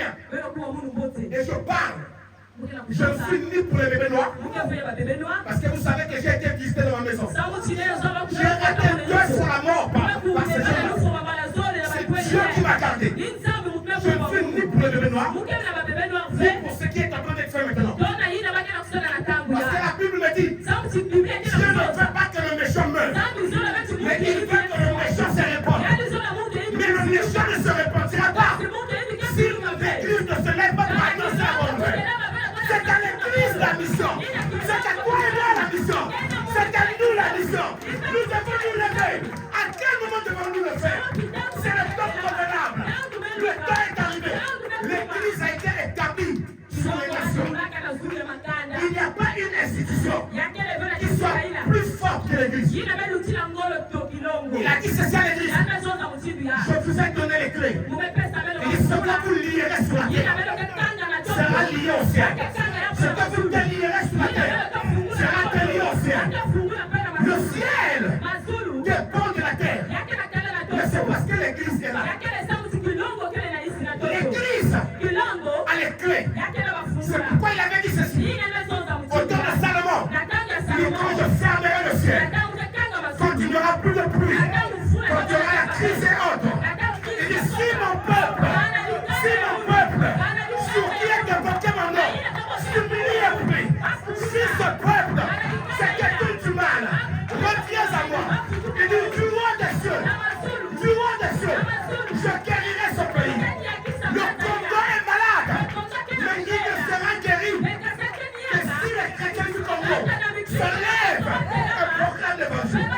bien. Et je parle. Je ne suis ni pour les bébés noirs. Parce que vous savez que j'ai été visité dans ma maison. J'ai été deuil sur la mort par ces gens-là. C'est Dieu qui m'a gardé. Je ne suis ni pour les bébés noirs, ni pour ce qui est en train d'être fait maintenant. Parce que la Bible me dit, Dieu ne veut pas que le méchant meure, mais il veut que le méchant se répande. Mais le méchant ne se répandira pas si l'Église ne se lève pas pour annoncer la bonne nouvelle. C'est à l'Église la mission. C'est à toi et moi la mission. C'est à nous la mission. Nous devons nous lever. À quel moment devons-nous le faire? C'est le temps convenable. Le temps est arrivé. L'Église a été établie sur les nations. Il n'y a pas une institution qui soit plus forte que l'Église. Il a dit c'est ça l'Église. Je vous ai donné les clés. Et ce que vous lierez sur la terre sera lié au ciel. Ce que vous délierez sur la terre sera délié au ciel. Le ciel dépend de la terre. Mais c'est parce que l'Église est là. L'Église a les clés. C'est pourquoi il avait dit ceci. Au temps de Salomon, il dit quand je fermerai le ciel, quand il n'y aura plus de pluie, quand il y aura la crise et autres, il dit si mon peuple, sur qui est invoqué mon nom, s'humilie et prie, si ce peuple s'est détourné du mal, reviens à moi. Il dit du roi des cieux, je guérirai ce pays. Le Congo est malade, mais il ne sera guéri que si les chrétiens du Congo se lèvent et proclament l'évangile.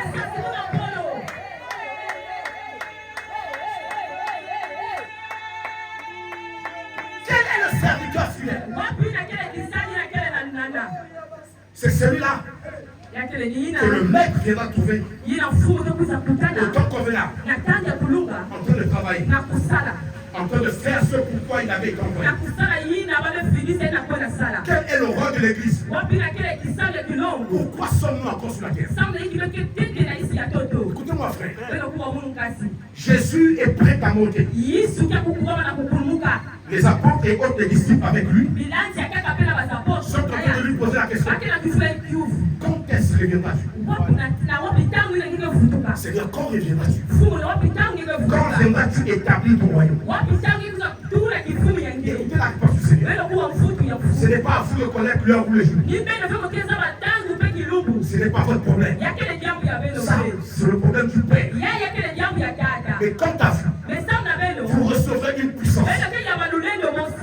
Quel est le serviteur fidèle? C'est celui-là que le maître viendra trouver au temps convenable, en train de travailler, en train de faire ce pourquoi il avait été envoyé. Quel est le rôle de l'Église? Pourquoi sommes-nous encore sur la terre? Écoutez-moi frère, Jésus est prêt à monter. Les apôtres et autres les disciples avec lui sont en train de lui poser la question. Quand est-ce que reviendras-tu? Seigneur, quand reviendras-tu? Quand viendras-tu établir ton royaume? Écoutez la réponse du Seigneur. Ce n'est pas à vous de connaître l'heure ou le jour. Ce n'est pas votre problème. Ça, c'est le problème du Père. Mais quant à vous, vous recevrez une puissance.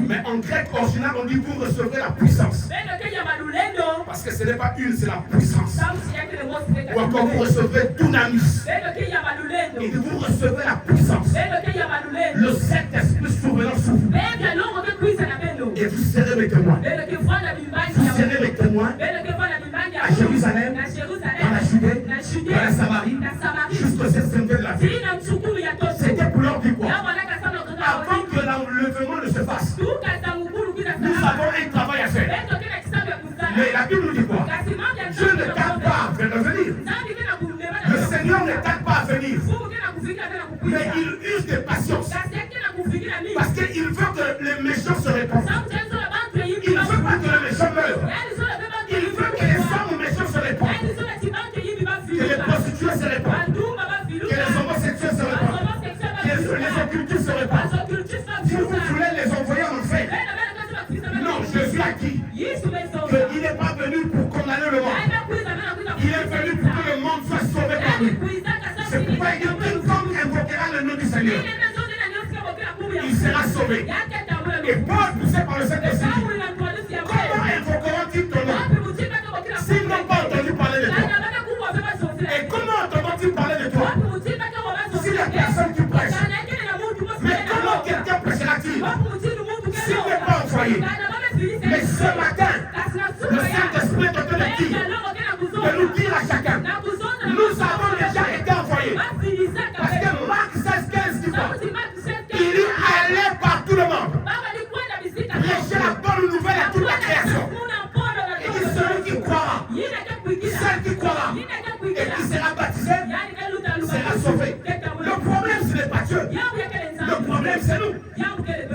Mais en grec original, on dit vous recevrez la puissance. Parce que ce n'est pas une, c'est la puissance. Ou encore vous recevrez dunamis. Et vous recevrez la puissance. Le Saint-Esprit survenant sur vous. Et vous serez mes témoins. Vous serez mes témoins à Jérusalem, dans la Judée, dans la Samarie, jusqu'au septième de la vie. C'était pour leur dire quoi? Avant que l'enlèvement ne se fasse, nous avons un travail à faire. Mais la Bible nous dit quoi? Dieu ne tarde pas à revenir. Le Seigneur ne tarde pas à venir. Mais il use de patience. Parce qu'il veut que les méchants se répandent. Il ne veut pas que les méchants meurent. Il veut que les hommes méchants se répandent. Que les prostituées se répandent. Que les homosexuels se répandent. Que les occultistes se répandent. Si vous voulez les envoyer en enfer. Non, Jésus a dit qu'il n'est pas venu pour condamner le monde. Il est venu pour que le monde soit sauvé par lui. C'est pourquoi il dit quiconque invoquera le nom du Seigneur, il sera sauvé. Et Paul, poussé par le Saint-Esprit, comment invoqueront-ils ton nom s'ils n'ont pas entendu parler de toi? Et comment entendront-ils parler de toi si la personne qui prêche? Mais comment quelqu'un prêchera-t-il s'il n'est pas envoyé? Mais ce matin, le Saint-Esprit est en train de nous dire à chacun, nous avons déjà été envoyés. Parce que Marc 16-15 dit quoi? Il dit allez par tout le monde, prêchez la bonne nouvelle à toute la création. Il dit celui qui croira, celle qui croira et qui sera baptisé sera sauvé. Le problème ce n'est pas Dieu, le problème c'est nous.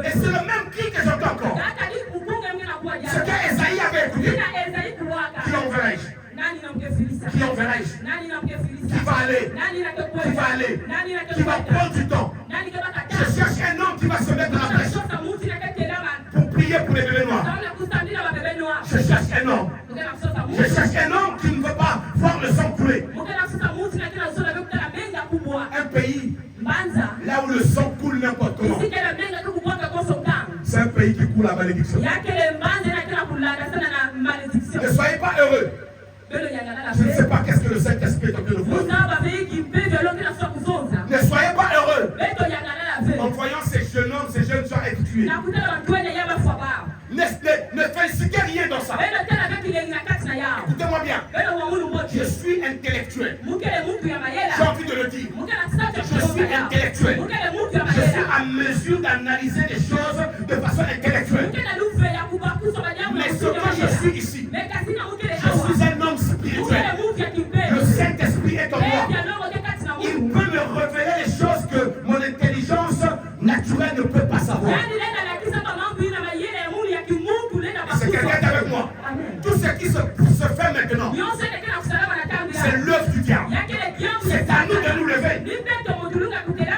Et c'est le même cri que Qui va aller? Qui va prendre du temps? Je cherche un homme qui va se mettre à la brèche pour prier pour les bébés noirs. Je cherche un homme. Je cherche un homme qui ne veut pas voir le sang couler. Un pays là où le sang coule n'importe comment. C'est un pays qui coule la malédiction. Ne soyez pas heureux. Je ne sais pas qu'est-ce que le Saint-Esprit est en train de vous. Ne soyez pas heureux en voyant ces jeunes hommes, ces jeunes gens être tués. Ne félicitez rien dans ça. Écoutez-moi bien. Je suis intellectuel. J'ai envie de le dire. Je suis intellectuel. Je suis à mesure d'analyser les choses de façon intellectuelle. Mais ce que je suis ici, je suis un homme spirituel. Le Saint-Esprit est en moi. Il peut me révéler les choses que mon intelligence naturelle ne peut pas savoir. C'est quelqu'un qui est avec moi. Tout ce qui se fait maintenant, c'est l'œuvre du diable. C'est à nous de nous lever.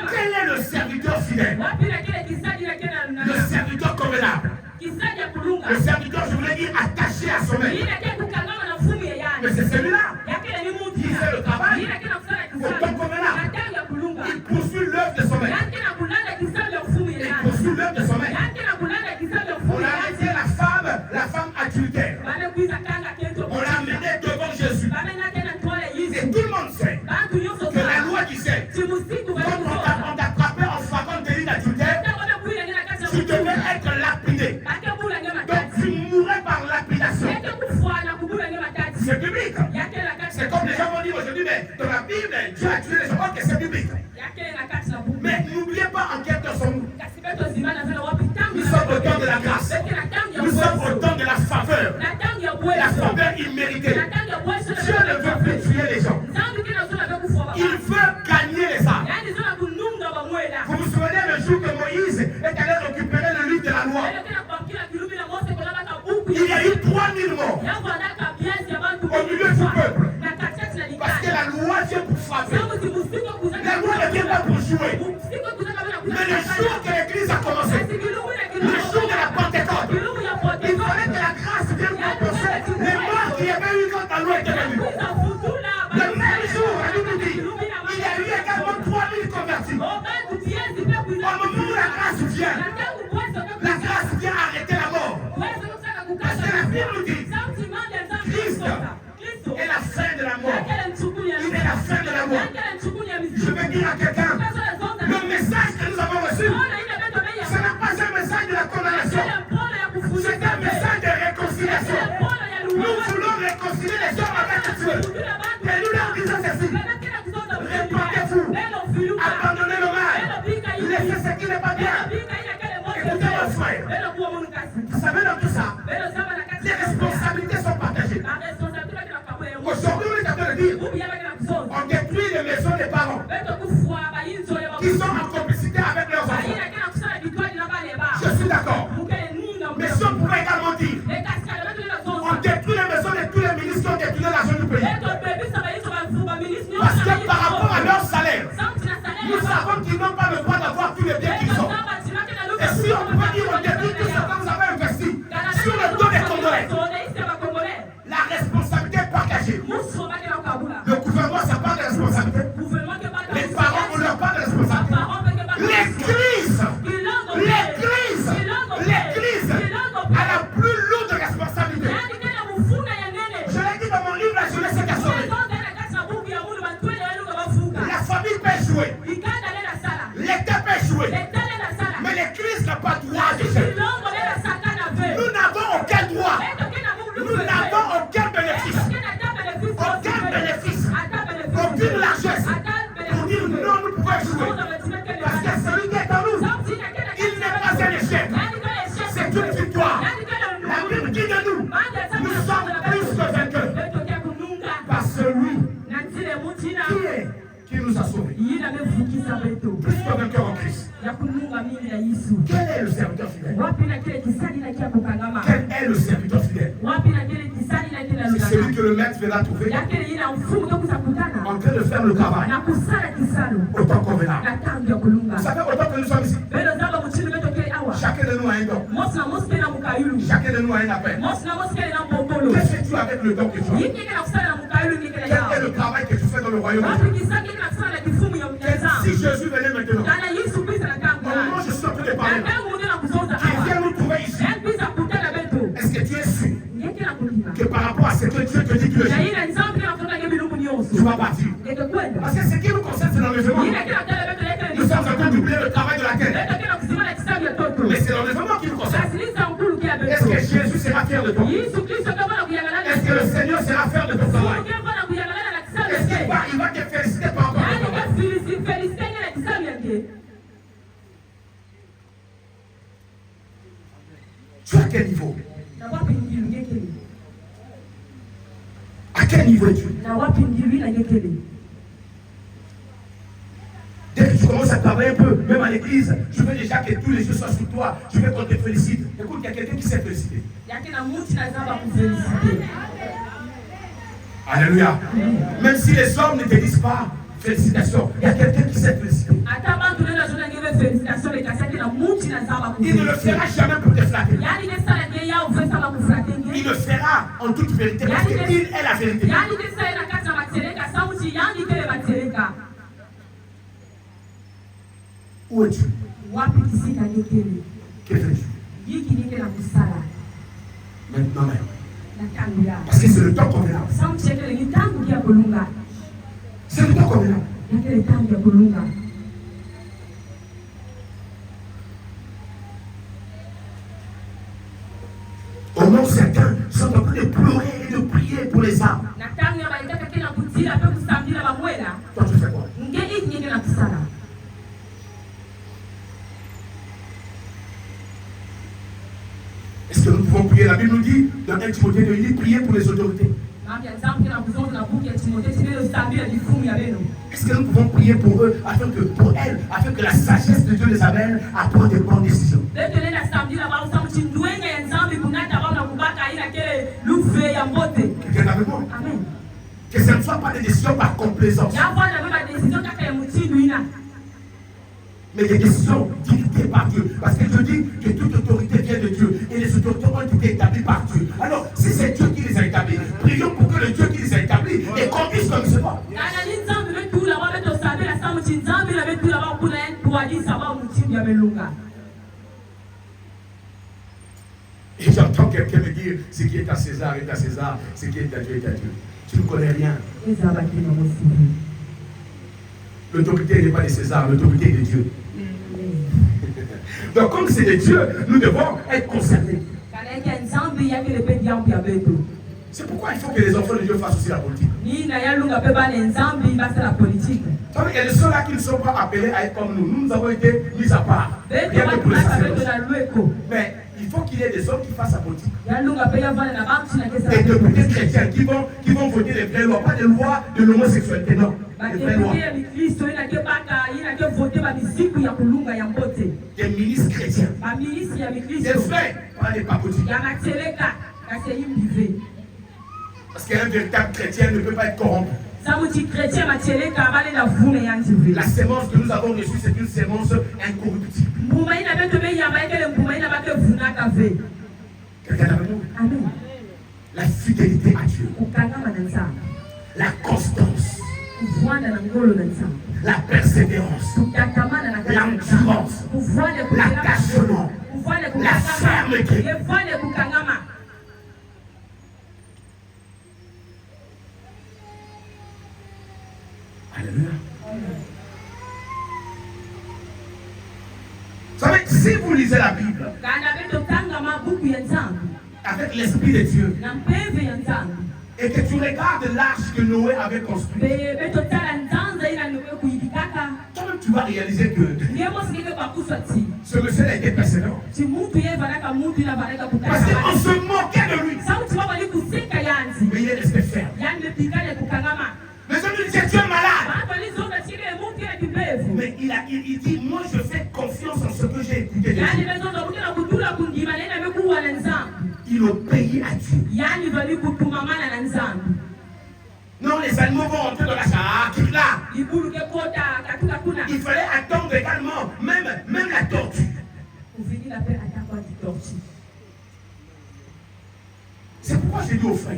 Quel est le serviteur fidèle? Le serviteur convenable. Le serviteur, je voulais dire, attaché à son maître. Mais c'est celui-là qui fait le travail au temps convenable. Il poursuit l'œuvre de son maître. Il poursuit l'œuvre de son maître. On a arrêté la femme adultère. On l'a amenée devant Jésus. Et tout le monde sait que la loi disait, quand on t'attrapait en flagrant délit d'adultère, tu devais être lapidé. Donc tu mourrais par lapidation. C'est biblique. C'est comme les gens vont dire aujourd'hui, mais dans la Bible, Dieu a tué les gens. Ok, c'est biblique. Mais n'oubliez pas en quel temps sommes-nous. Nous sommes au temps de la grâce. Nous sommes au temps de la faveur. La faveur imméritée. Dieu ne veut plus tuer les gens. Il veut gagner les âmes. Vous vous souvenez le jour que Moïse est allé récupérer le livre de la loi? Il y a eu 3000 morts au milieu du peuple. Parce que la loi vient pour frapper. La loi ne vient pas pour jouer. Mais le jour que l'église a commencé, le jour de la Pentecôte, il fallait que la grâce vienne compenser les morts qu'il y avait eu quand la loi était venue. Le même jour, la Bible dit, il y a eu également 3000 convertis. Au moment où la grâce vient arrêter la mort. Parce que la Bible dit, Christ est la fin de la mort. Il est la fin de la mort. Je vais dire à quelqu'un, le message que nous avons reçu, ce n'est pas un message de la condamnation. C'est un message de réconciliation. Nous voulons réconcilier les hommes avec Dieu. Et nous leur disons ceci. Répandez-vous. Abandonnez le mal. Laissez ce qui n'est pas bien. Écoutez mon frère. Vous savez dans tout ça, les responsabilités sont partagées. Aujourd'hui, on est en train de dire, on détruit les maisons des parents qui sont en complicité avec leurs enfants. Je suis d'accord. Mais si on pourrait également dire, on détruit les maisons de tous les ministres qui ont détruit l'argent du pays. Parce que par rapport à leur salaire, nous savons qu'ils n'ont pas le droit d'avoir tous les biens qu'ils ont. Et si on pouvait dire, on détruit tout ce que vous avez investi sur le dos des Congolais, la responsabilité est partagée. Le gouvernement, ça part de responsabilité. Les parents ont leur part de responsabilité. L'église a la plus lourde responsabilité. Je l'ai dit dans mon livre, la jeunesse est assurée. La famille peut jouer. L'État peut jouer. Mais l'église n'a pas droit de jouer. Nous n'avons aucun droit. Nous n'avons aucun bénéfice. Aucun bénéfice. Aucune largesse. Pour dire non, nous pouvons jouer. Parce que celui qui est en nous, il n'est pas un échec. C'est une victoire. La Bible dit de nous, nous sommes plus que vainqueurs. Par celui qui nous a sauvés. Plus que vainqueurs en Christ. Quel est le serviteur fidèle? Quel est le serviteur fidèle? C'est celui que le maître viendra trouver. dans le travail. Au temps convenable. Vous savez, au temps que nous sommes ici, chacun de nous a un don. Chacun de nous a un appel. Qu'est-ce que tu as avec le don que tu as? Quel est le travail que tu fais dans le royaume de Dieu? Si Jésus venait maintenant, normalement je suis en train de parler, qui vient nous trouver ici, est-ce que tu es sûr que par rapport à ce que Dieu te dit que tu vas partir? Parce que ce qui nous concerne, c'est l'enlèvement. Nous sommes en train d'oublier le travail de la terre. Mais c'est l'enlèvement qui nous concerne. Est-ce que Jésus sera fier de toi? Est-ce que le Seigneur sera fier de ton travail? Est-ce qu'il va te féliciter par rapport à ton travail? Tu es à quel niveau? À quel niveau es-tu? Dès que tu commences à travailler un peu, même à l'église, je veux déjà que tous les yeux soient sur toi. Je veux qu'on te félicite. Écoute, il y a quelqu'un qui sait féliciter. Alléluia. Même si les hommes ne te disent pas félicitations, il y a quelqu'un qui sait féliciter. Il ne le fera jamais pour te flatter. Il le fera en toute vérité parce qu'il est la vérité. Où es-tu? Que fais-tu? Maintenant même. Parce que c'est le temps convenable. C'est le temps convenable. Au moment où certains sont en train de pleurer et de prier pour les âmes. Toi tu fais quoi? Est-ce que nous pouvons prier? La Bible nous dit dans 1 Timothée de lui prier pour les autorités. Est-ce que nous pouvons prier pour eux, pour elles, afin que la sagesse de Dieu les amène à prendre des bonnes décisions? Quelqu'un avec moi? Amen. Que ce ne soit pas des décisions par complaisance, mais des décisions dictées par Dieu. Parce que Dieu dit que toute autorité vient de Dieu et les autorités ont été établies par Dieu. Alors, si c'est Dieu qui les a établis, prions pour que le Dieu qui les a établis les conduise comme il se doit. Et j'entends quelqu'un me dire ce qui est à César est à César, ce qui est à Dieu est à Dieu. Tu ne connais rien. L'autorité n'est pas de César, l'autorité est de Dieu. Donc comme c'est de Dieu, nous devons être concernés. C'est pourquoi il faut que les enfants de Dieu fassent aussi la politique. Il y a des ceux là qui ne sont pas appelés à être comme nous. Nous avons été mis à part. Rien que pour les sacerdoces. Mais il faut qu'il y ait des hommes qui fassent la politique. Des députés chrétiens qui vont voter les vraies lois, pas des lois de l'homosexualité, non. Des vraies lois. Des ministres chrétiens. Des vrais, pas des papotiques. Parce qu'un véritable chrétien ne peut pas être corrompu. La sémence que nous avons reçue, c'est une sémence incorruptible. Quelqu'un avec nous? La fidélité à Dieu. La constance. La persévérance. L'endurance. L'attachement. La fermeté. Alléluia. Vous savez, si vous lisez la Bible avec l'Esprit de Dieu et que tu regardes l'arche que Noé avait construite, toi-même tu vas réaliser que ce monsieur a été persévérant. Parce qu'on se moquait de lui. Mais il est resté ferme. Les hommes lui disaient, tu es malade. Mais il dit, moi je fais confiance en ce que j'ai écouté de Dieu. Il obéit à Dieu. Non, les animaux vont entrer dans la charque là. Il fallait attendre également, même la tortue. C'est pourquoi j'ai dit aux frères,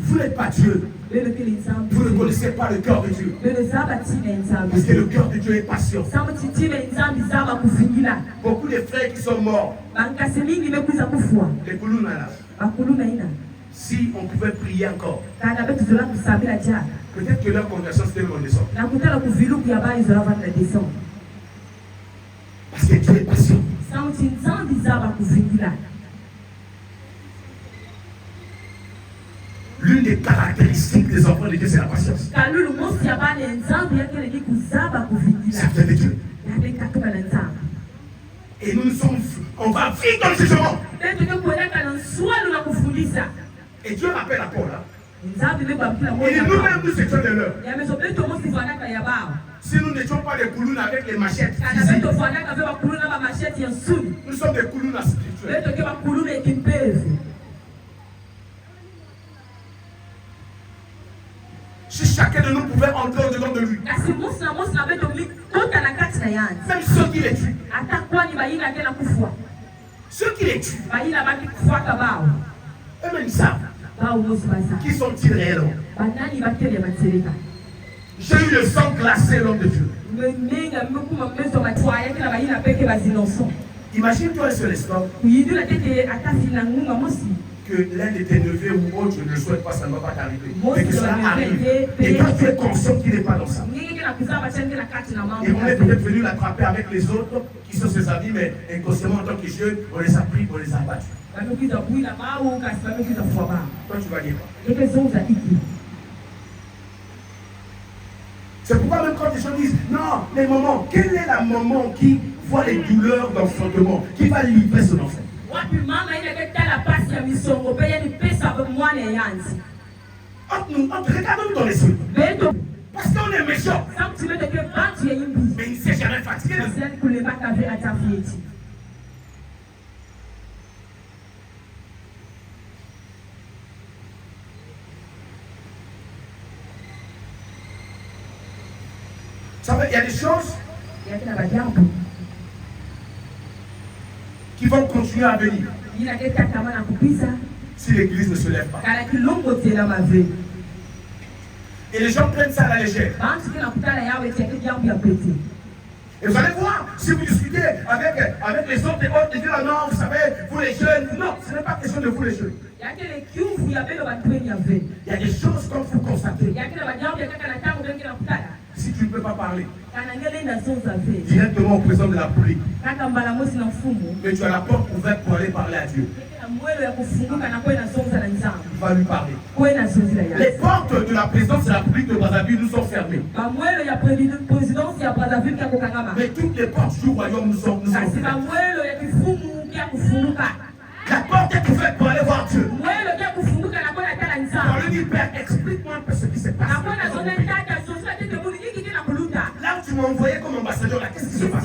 vous n'êtes pas Dieu. Vous ne connaissez pas le cœur de Dieu. Parce que le cœur de Dieu est patient. Beaucoup de frères qui sont morts. Les Koulouna là. Si on pouvait prier encore, peut-être que leur conversion c'était le descend. Parce que Dieu est patient. L'une des caractéristiques des enfants de Dieu, c'est la patience. C'est de Dieu. Et nous sommes, on va vivre dans le jugement. Et Dieu m'appelle à Paul. Et nous-mêmes, nous étions de l'heure. Si nous n'étions pas des Koulouna avec les machettes, nous sommes des Koulouna spirituels. Si chacun de nous pouvait entrer au-dedans de lui, même ceux qui les tuent, ceux qui les tuent, eux-mêmes ils savent. Qui sont-ils réellement? J'ai eu le sang glacé, l'homme de Dieu. Imagine-toi un seul instant que l'un de tes neveux ou autre, je ne le souhaite pas, ça ne va pas t'arriver. Mais que cela arrive. Et quand tu es conscient qu'il n'est pas dans ça. Et on est peut-être venu l'attraper avec les autres qui sont ses amis, mais inconsciemment en tant que jeunes, on les a pris, on les a battus. Toi, tu vas dire quoi? C'est pourquoi même quand les gens disent, non, les mamans, quelle est la maman qui voit les douleurs d'enfantement, qui va livrer son enfant? Regardons dans les yeux. Parce qu'on est méchant. Mais il ne s'est jamais fatigué. Il y a des choses qui vont continuer à venir si l'église ne se lève pas. Et les gens prennent ça à la légère. Et vous allez voir, si vous discutez avec les autres, ils disent non, vous savez, vous les jeunes. Non, ce n'est pas question de vous les jeunes. Il y a des choses comme vous constatez. Si tu ne peux pas parler directement au président de la République, mais tu as la porte ouverte pour aller parler à Dieu, il va lui parler. Les portes de la présidence de la République de Brazzaville nous sont fermées. Mais toutes les portes du royaume nous sont ouvertes. La porte est ouverte pour aller voir Dieu. On lui dit, Père, explique-moi un peu ce qui s'est passé. Là où tu m'as envoyé comme ambassadeur, qu'est-ce qui se passe?